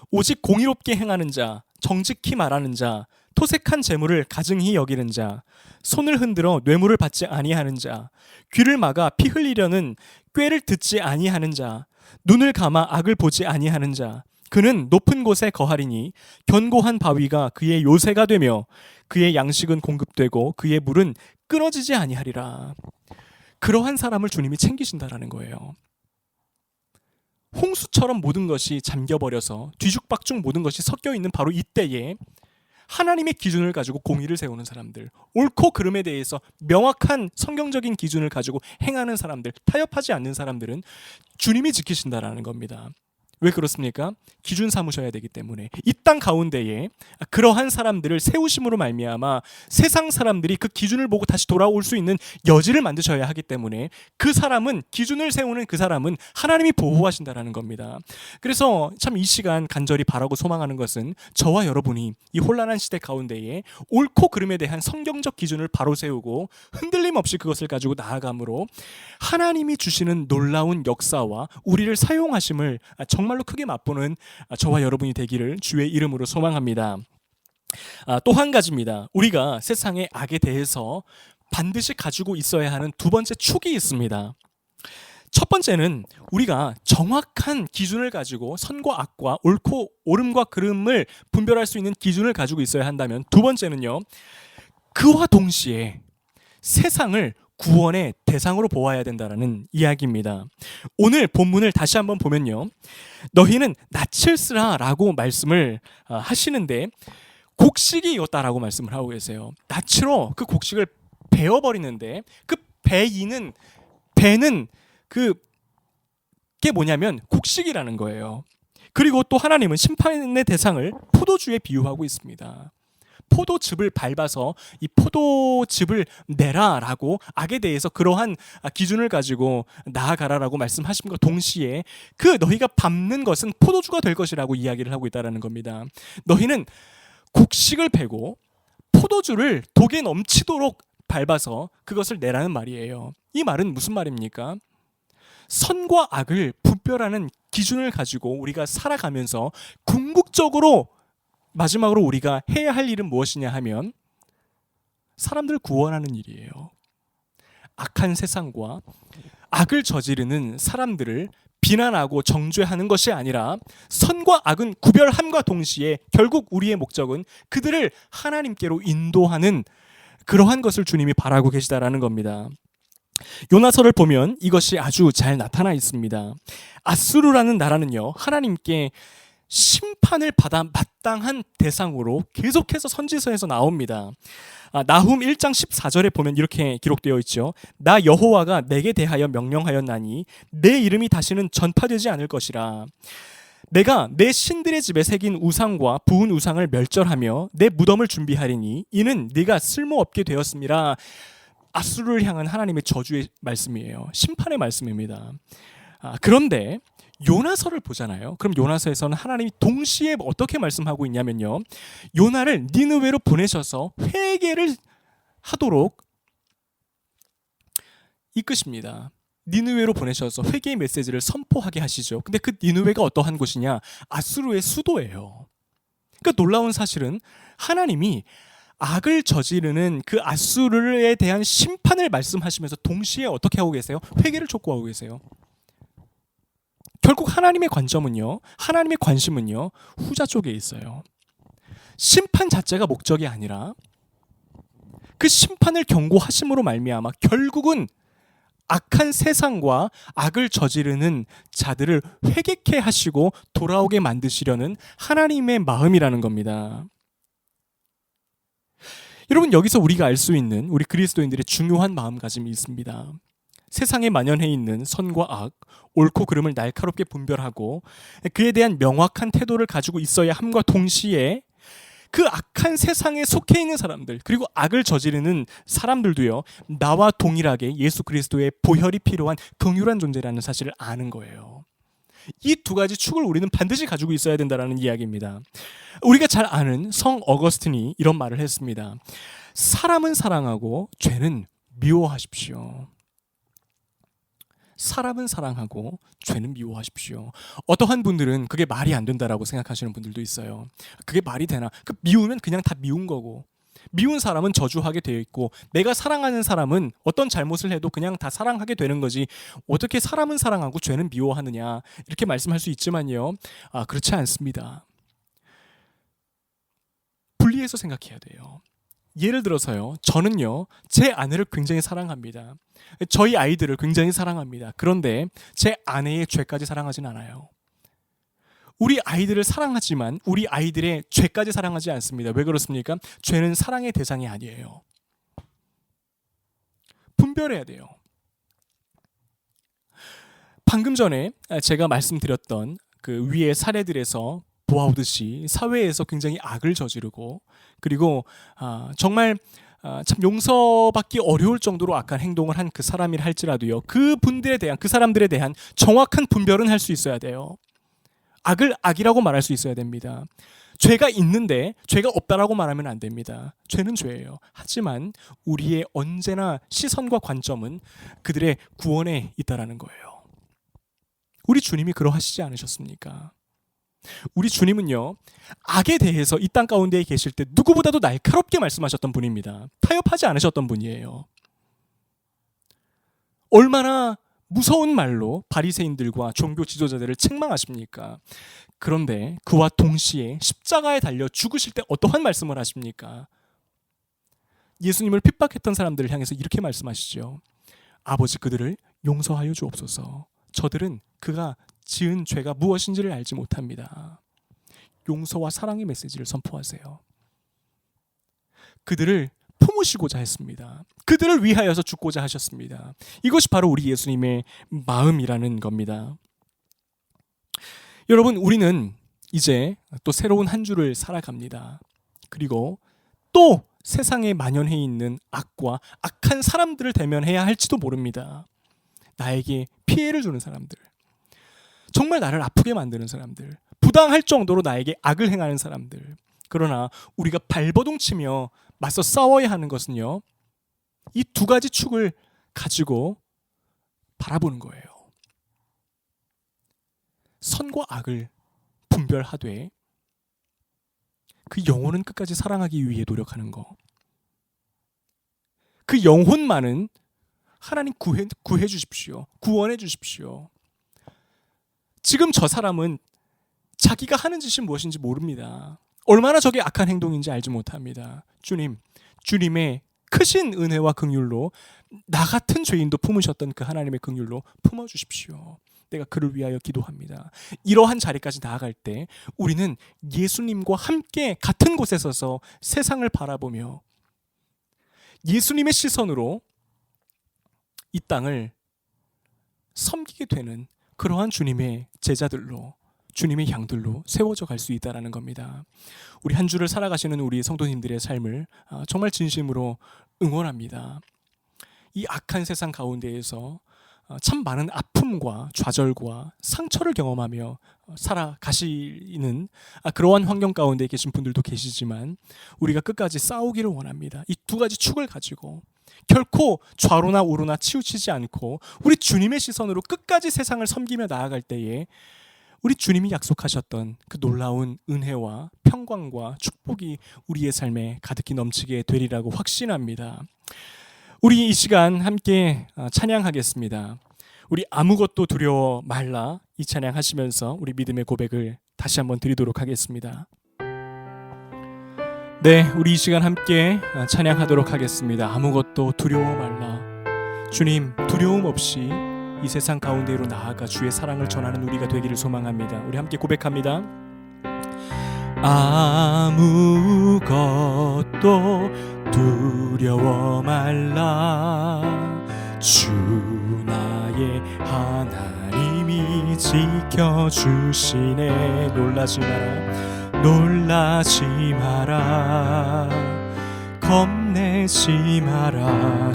오직 공의롭게 행하는 자, 정직히 말하는 자, 토색한 재물을 가증히 여기는 자, 손을 흔들어 뇌물을 받지 아니하는 자, 귀를 막아 피 흘리려는 꾀를 듣지 아니하는 자, 눈을 감아 악을 보지 아니하는 자, 그는 높은 곳에 거하리니 견고한 바위가 그의 요새가 되며 그의 양식은 공급되고 그의 물은 끊어지지 아니하리라. 그러한 사람을 주님이 챙기신다라는 거예요. 홍수처럼 모든 것이 잠겨버려서 뒤죽박죽 모든 것이 섞여 있는 바로 이때에 하나님의 기준을 가지고 공의를 세우는 사람들, 옳고 그름에 대해서 명확한 성경적인 기준을 가지고 행하는 사람들, 타협하지 않는 사람들은 주님이 지키신다라는 겁니다. 왜 그렇습니까? 기준 삼으셔야 되기 때문에. 이 땅 가운데에 그러한 사람들을 세우심으로 말미암아 세상 사람들이 그 기준을 보고 다시 돌아올 수 있는 여지를 만드셔야 하기 때문에 그 사람은, 기준을 세우는 그 사람은 하나님이 보호하신다라는 겁니다. 그래서 참 이 시간 간절히 바라고 소망하는 것은 저와 여러분이 이 혼란한 시대 가운데에 옳고 그름에 대한 성경적 기준을 바로 세우고 흔들림 없이 그것을 가지고 나아감으로 하나님이 주시는 놀라운 역사와 우리를 사용하심을 정말로 크게 맛보는 저와 여러분이 되기를 주의 이름으로 소망합니다. 또 한 가지입니다. 우리가 세상의 악에 대해서 반드시 가지고 있어야 하는 두 번째 축이 있습니다. 첫 번째는 우리가 정확한 기준을 가지고 선과 악과 옳고 옳음과 그름을 분별할 수 있는 기준을 가지고 있어야 한다면, 두 번째는요, 그와 동시에 세상을 구원의 대상으로 보아야 된다라는 이야기입니다. 오늘 본문을 다시 한번 보면요, 너희는 낯을 쓰라라고 말씀을 하시는데 곡식이었다라고 말씀을 하고 계세요. 낯으로 그 곡식을 베어버리는데, 그 배는 그게 뭐냐면 곡식이라는 거예요. 그리고 또 하나님은 심판의 대상을 포도주에 비유하고 있습니다. 포도즙을 밟아서 이 포도즙을 내라라고 악에 대해서 그러한 기준을 가지고 나아가라라고 말씀하심과 동시에 그 너희가 밟는 것은 포도주가 될 것이라고 이야기를 하고 있다는 겁니다. 너희는 곡식을 베고 포도주를 독에 넘치도록 밟아서 그것을 내라는 말이에요. 이 말은 무슨 말입니까? 선과 악을 분별하는 기준을 가지고 우리가 살아가면서 궁극적으로 마지막으로 우리가 해야 할 일은 무엇이냐 하면 사람들을 구원하는 일이에요. 악한 세상과 악을 저지르는 사람들을 비난하고 정죄하는 것이 아니라 선과 악은 구별함과 동시에 결국 우리의 목적은 그들을 하나님께로 인도하는 그러한 것을 주님이 바라고 계시다라는 겁니다. 요나서를 보면 이것이 아주 잘 나타나 있습니다. 아수르라는 나라는요, 하나님께 심판을 받아 마땅한 대상으로 계속해서 선지서에서 나옵니다. 나훔 1장 14절에 보면 이렇게 기록되어 있죠. 나 여호와가 내게 대하여 명령하였나니 내 이름이 다시는 전파되지 않을 것이라. 내가 내 신들의 집에 새긴 우상과 부은 우상을 멸절하며 내 무덤을 준비하리니 이는 네가 쓸모없게 되었음이라. 아수르를 향한 하나님의 저주의 말씀이에요. 심판의 말씀입니다. 그런데 요나서를 보잖아요. 그럼 요나서에서는 하나님이 동시에 어떻게 말씀하고 있냐면요, 요나를 니느웨로 보내셔서 회개를 하도록 이끄십니다. 니느웨로 보내셔서 회개의 메시지를 선포하게 하시죠. 근데 그 니느웨가 어떠한 곳이냐? 아수르의 수도예요. 그러니까 놀라운 사실은 하나님이 악을 저지르는 그 아수르에 대한 심판을 말씀하시면서 동시에 어떻게 하고 계세요? 회개를 촉구하고 계세요. 결국 하나님의 관점은요, 하나님의 관심은요, 후자 쪽에 있어요. 심판 자체가 목적이 아니라 그 심판을 경고하심으로 말미암아 결국은 악한 세상과 악을 저지르는 자들을 회개케 하시고 돌아오게 만드시려는 하나님의 마음이라는 겁니다. 여러분, 여기서 우리가 알 수 있는 우리 그리스도인들의 중요한 마음가짐이 있습니다. 세상에 만연해 있는 선과 악, 옳고 그름을 날카롭게 분별하고 그에 대한 명확한 태도를 가지고 있어야 함과 동시에 그 악한 세상에 속해 있는 사람들, 그리고 악을 저지르는 사람들도요, 나와 동일하게 예수 그리스도의 보혈이 필요한 긍휼한 존재라는 사실을 아는 거예요. 이 두 가지 축을 우리는 반드시 가지고 있어야 된다는 이야기입니다. 우리가 잘 아는 성 어거스틴이 이런 말을 했습니다. 사람은 사랑하고 죄는 미워하십시오. 사람은 사랑하고 죄는 미워하십시오. 어떠한 분들은 그게 말이 안 된다라고 생각하시는 분들도 있어요. 그게 말이 되나? 그 미우면 그냥 다 미운 거고, 미운 사람은 저주하게 되어 있고, 내가 사랑하는 사람은 어떤 잘못을 해도 그냥 다 사랑하게 되는 거지, 어떻게 사람은 사랑하고 죄는 미워하느냐, 이렇게 말씀할 수 있지만요, 그렇지 않습니다. 분리해서 생각해야 돼요. 예를 들어서요, 저는요, 제 아내를 굉장히 사랑합니다. 저희 아이들을 굉장히 사랑합니다. 그런데 제 아내의 죄까지 사랑하진 않아요. 우리 아이들을 사랑하지만 우리 아이들의 죄까지 사랑하지 않습니다. 왜 그렇습니까? 죄는 사랑의 대상이 아니에요. 분별해야 돼요. 방금 전에 제가 말씀드렸던 그 위의 사례들에서 보아오듯이 사회에서 굉장히 악을 저지르고 그리고 정말 참 용서받기 어려울 정도로 악한 행동을 한 그 사람이라 할지라도요, 그 사람들에 대한 정확한 분별은 할 수 있어야 돼요. 악을 악이라고 말할 수 있어야 됩니다. 죄가 있는데 죄가 없다라고 말하면 안 됩니다. 죄는 죄예요. 하지만 우리의 언제나 시선과 관점은 그들의 구원에 있다라는 거예요. 우리 주님이 그러하시지 않으셨습니까? 우리 주님은요, 악에 대해서 이 땅 가운데에 계실 때 누구보다도 날카롭게 말씀하셨던 분입니다. 타협하지 않으셨던 분이에요. 얼마나 무서운 말로 바리새인들과 종교 지도자들을 책망하십니까? 그런데 그와 동시에 십자가에 달려 죽으실 때 어떠한 말씀을 하십니까? 예수님을 핍박했던 사람들을 향해서 이렇게 말씀하시죠. 아버지, 그들을 용서하여 주옵소서. 저들은 그가 지은 죄가 무엇인지를 알지 못합니다. 용서와 사랑의 메시지를 선포하세요. 그들을 품으시고자 했습니다. 그들을 위하여서 죽고자 하셨습니다. 이것이 바로 우리 예수님의 마음이라는 겁니다. 여러분, 우리는 이제 또 새로운 한 주를 살아갑니다. 그리고 또 세상에 만연해 있는 악과 악한 사람들을 대면해야 할지도 모릅니다. 나에게 피해를 주는 사람들, 정말 나를 아프게 만드는 사람들, 부당할 정도로 나에게 악을 행하는 사람들. 그러나 우리가 발버둥치며 맞서 싸워야 하는 것은요, 이 두 가지 축을 가지고 바라보는 거예요. 선과 악을 분별하되 그 영혼은 끝까지 사랑하기 위해 노력하는 거. 그 영혼만은 하나님 구해 주십시오. 구원해 주십시오. 지금 저 사람은 자기가 하는 짓이 무엇인지 모릅니다. 얼마나 저게 악한 행동인지 알지 못합니다. 주님의 크신 은혜와 긍휼로 나 같은 죄인도 품으셨던 그 하나님의 긍휼로 품어주십시오. 내가 그를 위하여 기도합니다. 이러한 자리까지 나아갈 때 우리는 예수님과 함께 같은 곳에 서서 세상을 바라보며 예수님의 시선으로 이 땅을 섬기게 되는 그러한 주님의 제자들로, 주님의 양들로 세워져 갈 수 있다는 겁니다. 우리 한 주를 살아가시는 우리 성도님들의 삶을 정말 진심으로 응원합니다. 이 악한 세상 가운데에서 참 많은 아픔과 좌절과 상처를 경험하며 살아가시는 그러한 환경 가운데 계신 분들도 계시지만 우리가 끝까지 싸우기를 원합니다. 이 두 가지 축을 가지고 결코 좌로나 우로나 치우치지 않고 우리 주님의 시선으로 끝까지 세상을 섬기며 나아갈 때에 우리 주님이 약속하셨던 그 놀라운 은혜와 평강과 축복이 우리의 삶에 가득히 넘치게 되리라고 확신합니다. 우리 이 시간 함께 찬양하겠습니다. 우리 아무것도 두려워 말라, 이 찬양 하시면서 우리 믿음의 고백을 다시 한번 드리도록 하겠습니다. 네, 우리 이 시간 함께 찬양하도록 하겠습니다. 아무것도 두려워 말라. 주님, 두려움 없이 이 세상 가운데로 나아가 주의 사랑을 전하는 우리가 되기를 소망합니다. 우리 함께 고백합니다. 아무것도 두려워 말라. 주 나의 하나님이 지켜주시네. 놀라지 마라, 놀라지 마라, 겁내지 마라.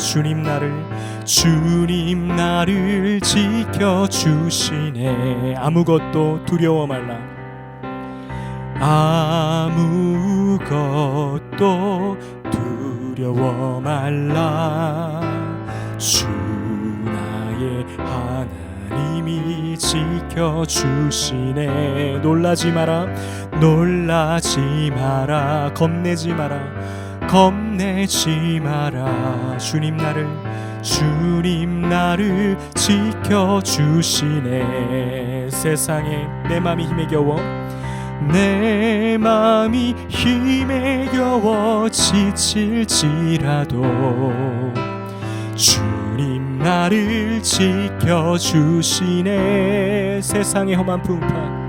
주님 나를 지켜주시네. 아무것도 두려워 말라. 아무것도 두려워 말라. 주 나의 하나님이 지켜주시네. 놀라지 마라, 놀라지 마라, 겁내지 마라, 겁내지 마라. 주님 나를 지켜주시네. 세상에 내 맘이 힘에 겨워, 내 맘이 힘에 겨워 지칠지라도 주님 나를 지켜주시네. 세상의 험한 풍파,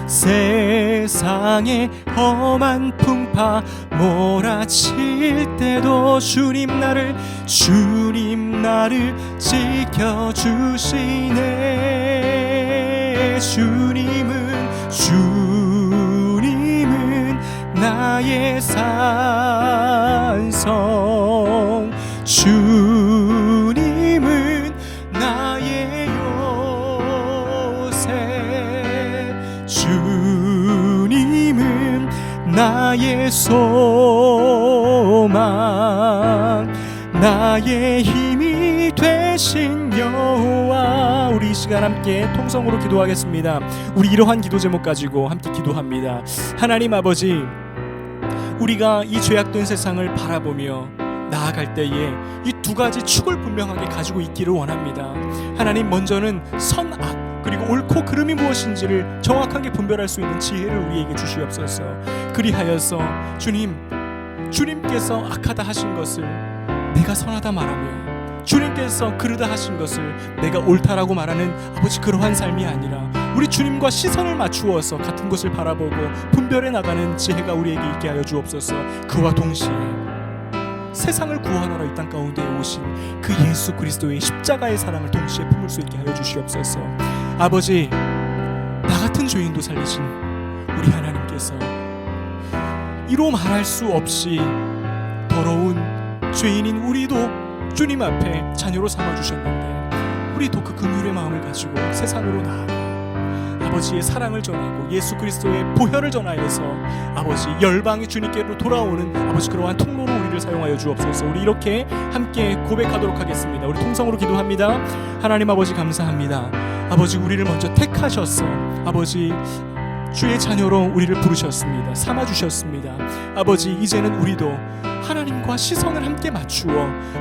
세상의 험한 풍파 몰아칠 때도 주님 나를 지켜주시네. 주님은 나의 산성, 주님은 나의 요새, 주님은 나의 소망, 나의 힘이 되신 여호와. 우리 이 시간 함께 통성으로 기도하겠습니다. 우리 이러한 기도 제목 가지고 함께 기도합니다. 하나님 아버지, 우리가 이 죄악된 세상을 바라보며 나아갈 때에 이 두 가지 축을 분명하게 가지고 있기를 원합니다. 하나님, 먼저는 선악 그리고 옳고 그름이 무엇인지를 정확하게 분별할 수 있는 지혜를 우리에게 주시옵소서. 그리하여서 주님께서 악하다 하신 것을 내가 선하다 말하며, 주님께서 그르다 하신 것을 내가 옳다라고 말하는 아버지, 그러한 삶이 아니라 우리 주님과 시선을 맞추어서 같은 것을 바라보고 분별해 나가는 지혜가 우리에게 있게 하여 주옵소서. 그와 동시에 세상을 구원하러 이 땅 가운데 오신 그 예수 그리스도의 십자가의 사랑을 동시에 품을 수 있게 하여 주시옵소서. 아버지, 나 같은 죄인도 살리신 우리 하나님께서 이로 말할 수 없이 더러운 죄인인 우리도 주님 앞에 자녀로 삼아주셨는데, 우리도 그 긍휼의 마음을 가지고 세상으로 나아가 아버지의 사랑을 전하고 예수 그리스도의 보혈을 전하여서 아버지, 열방이 주님께로 돌아오는 아버지, 그러한 통로로 우리를 사용하여 주옵소서. 우리 이렇게 함께 고백하도록 하겠습니다. 우리 통성으로 기도합니다. 하나님 아버지, 감사합니다. 아버지, 우리를 먼저 택하셔서 아버지 주의 자녀로 우리를 부르셨습니다. 삼아주셨습니다. 아버지, 이제는 우리도 하나님과 시선을 함께 맞추어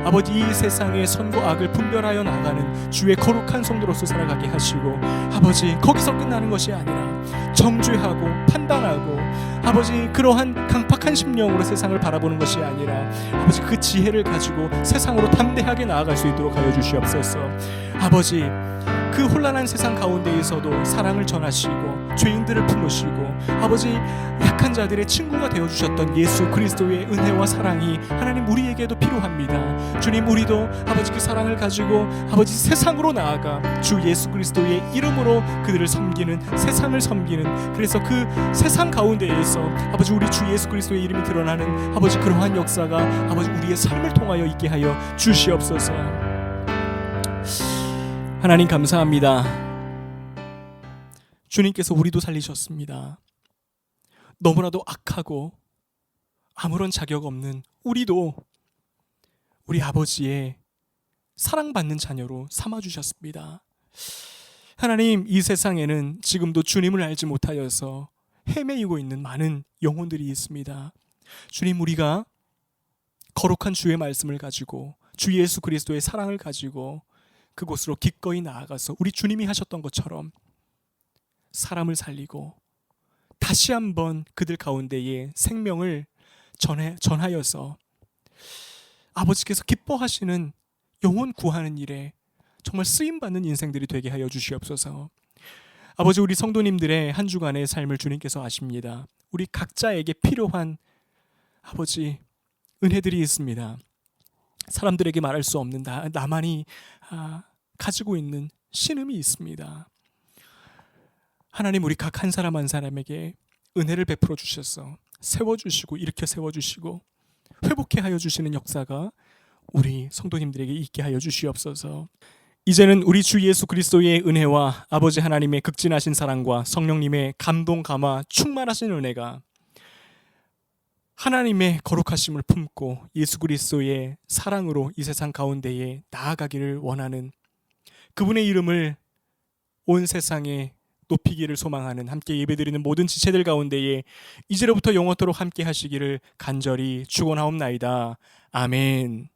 아버지 이 세상의 선과 악을 분별하여 나가는 주의 거룩한 성도로서 살아가게 하시고, 아버지 거기서 끝나는 것이 아니라 정죄하고 판단하고 아버지 그러한 강팍한 심령으로 세상을 바라보는 것이 아니라 아버지 그 지혜를 가지고 세상으로 담대하게 나아갈 수 있도록 하여 주시옵소서. 아버지, 그 혼란한 세상 가운데에서도 사랑을 전하시고 죄인들을 품으시고 아버지 약한 자들의 친구가 되어주셨던 예수 그리스도의 은혜와 사랑이 하나님 우리에게도 필요합니다. 주님, 우리도 아버지 그 사랑을 가지고 아버지 세상으로 나아가 주 예수 그리스도의 이름으로 그들을 섬기는, 세상을 섬기는, 그래서 그 세상 가운데에서 아버지 우리 주 예수 그리스도의 이름이 드러나는 아버지 그러한 역사가 아버지 우리의 삶을 통하여 있게 하여 주시옵소서. 하나님 감사합니다. 주님께서 우리도 살리셨습니다. 너무나도 악하고 아무런 자격 없는 우리도 우리 아버지의 사랑받는 자녀로 삼아주셨습니다. 하나님, 이 세상에는 지금도 주님을 알지 못하여서 헤매이고 있는 많은 영혼들이 있습니다. 주님, 우리가 거룩한 주의 말씀을 가지고 주 예수 그리스도의 사랑을 가지고 그곳으로 기꺼이 나아가서 우리 주님이 하셨던 것처럼 사람을 살리고 다시 한번 그들 가운데에 생명을 전하여서 아버지께서 기뻐하시는 영혼 구하는 일에 정말 쓰임받는 인생들이 되게 하여 주시옵소서. 아버지, 우리 성도님들의 한 주간의 삶을 주님께서 아십니다. 우리 각자에게 필요한 아버지 은혜들이 있습니다. 사람들에게 말할 수 없는 나만이 가지고 있는 신음이 있습니다. 하나님, 우리 각 한 사람 한 사람에게 은혜를 베풀어 주셔서 세워주시고 일으켜 세워주시고 회복해 하여 주시는 역사가 우리 성도님들에게 있게 하여 주시옵소서. 이제는 우리 주 예수 그리스도의 은혜와 아버지 하나님의 극진하신 사랑과 성령님의 감동 감화 충만하신 은혜가 하나님의 거룩하심을 품고 예수 그리스도의 사랑으로 이 세상 가운데에 나아가기를 원하는, 그분의 이름을 온 세상에 높이기를 소망하는 함께 예배드리는 모든 지체들 가운데에 이제로부터 영원토록 함께 하시기를 간절히 축원하옵나이다. 아멘.